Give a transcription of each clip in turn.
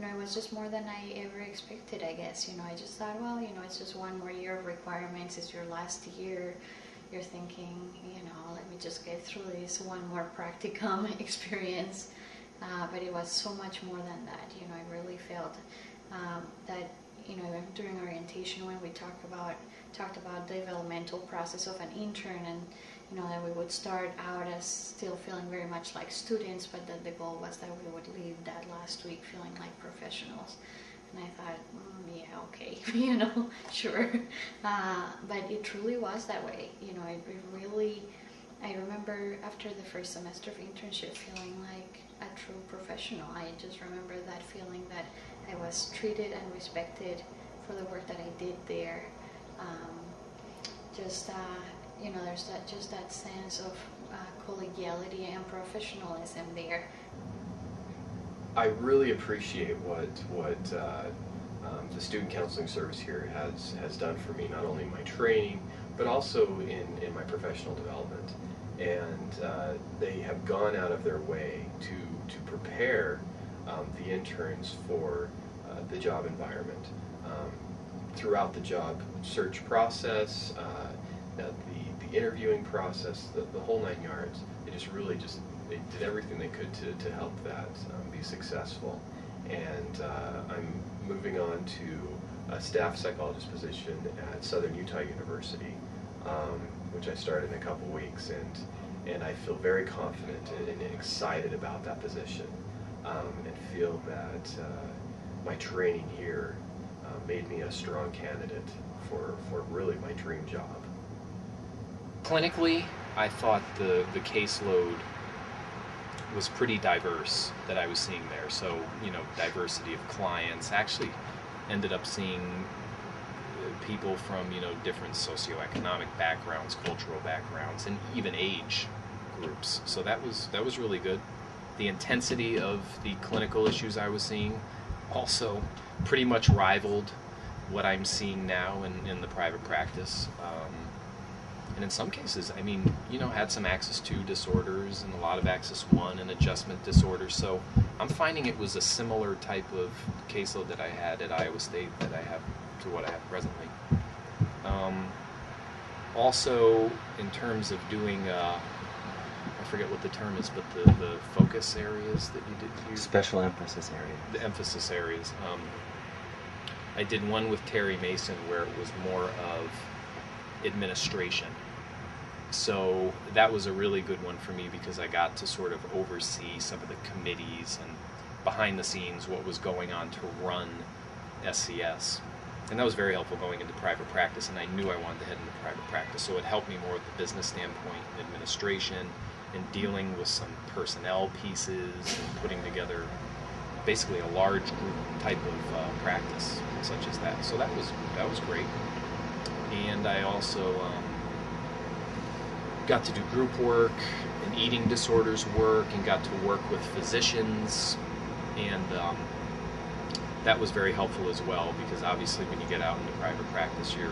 it was just more than I ever expected, I guess. I just thought, well, it's just one more year of requirements. It's your last year. You're thinking, let me just get through this one more practicum experience. But it was so much more than that. I really felt that, during orientation when we talked about the developmental process of an intern, and that we would start out as still feeling very much like students, but that the goal was that we would leave that last week feeling like professionals. And I thought, yeah, okay, sure. But it truly was that way. I remember after the first semester of internship feeling like a true professional. I just remember that feeling that I was treated and respected for the work that I did there. There's that sense of collegiality and professionalism there. I really appreciate what the student counseling service here has done for me, not only in my training, but also in my professional development. And they have gone out of their way to prepare the interns for the job environment. Throughout the job search process, the interviewing process, the whole 9 yards, they did everything they could to help that be successful. And I'm moving on to a staff psychologist position at Southern Utah University, which I started in a couple weeks, and I feel very confident and excited about that position, and feel that my training here made me a strong candidate for really my dream job. Clinically, I thought the caseload was pretty diverse that I was seeing there. So, diversity of clients. Actually ended up seeing people from, different socioeconomic backgrounds, cultural backgrounds, and even age groups. So that was really good. The intensity of the clinical issues I was seeing also pretty much rivaled what I'm seeing now in the private practice. And in some cases, had some Axis 2 disorders and a lot of Axis 1 and adjustment disorders. So I'm finding it was a similar type of caseload that I had at Iowa State that I have to what I have presently. Also, in terms of doing, I forget what the term is, but the focus areas that you did. Special emphasis areas. The emphasis areas. I did one with Terry Mason where it was more of administration. So that was a really good one for me because I got to sort of oversee some of the committees and behind the scenes what was going on to run SCS. And that was very helpful going into private practice, and I knew I wanted to head into private practice, so it helped me more with the business standpoint, administration, and dealing with some personnel pieces and putting together basically a large group type of practice such as that. So that was great. And I also got to do group work and eating disorders work and got to work with physicians, and that was very helpful as well because obviously when you get out into private practice you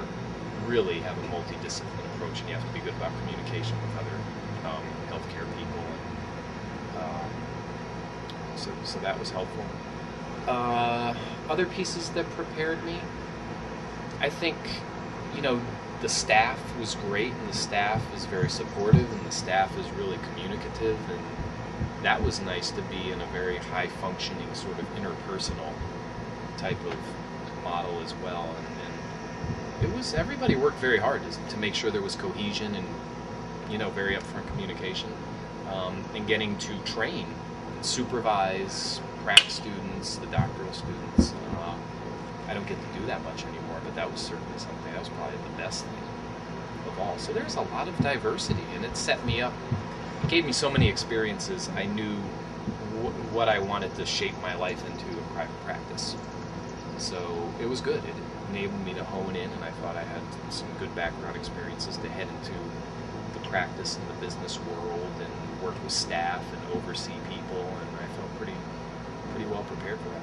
really have a multidisciplinary approach and you have to be good about communication with other healthcare people, and so that was helpful. Other pieces that prepared me, I think, the staff was great, and the staff is very supportive, and the staff is really communicative, and that was nice to be in a very high-functioning sort of interpersonal type of model as well. And it was, everybody worked very hard to make sure there was cohesion and, very upfront communication, and getting to train and supervise prac students, the doctoral students. I don't get to do that much anymore, but that was certainly something, that was probably the best thing of all. So there's a lot of diversity, and it set me up. It gave me so many experiences. I knew what I wanted to shape my life into in private practice. So it was good. It enabled me to hone in, and I thought I had some good background experiences to head into the practice and the business world and work with staff and oversee people, and I felt pretty well prepared for that.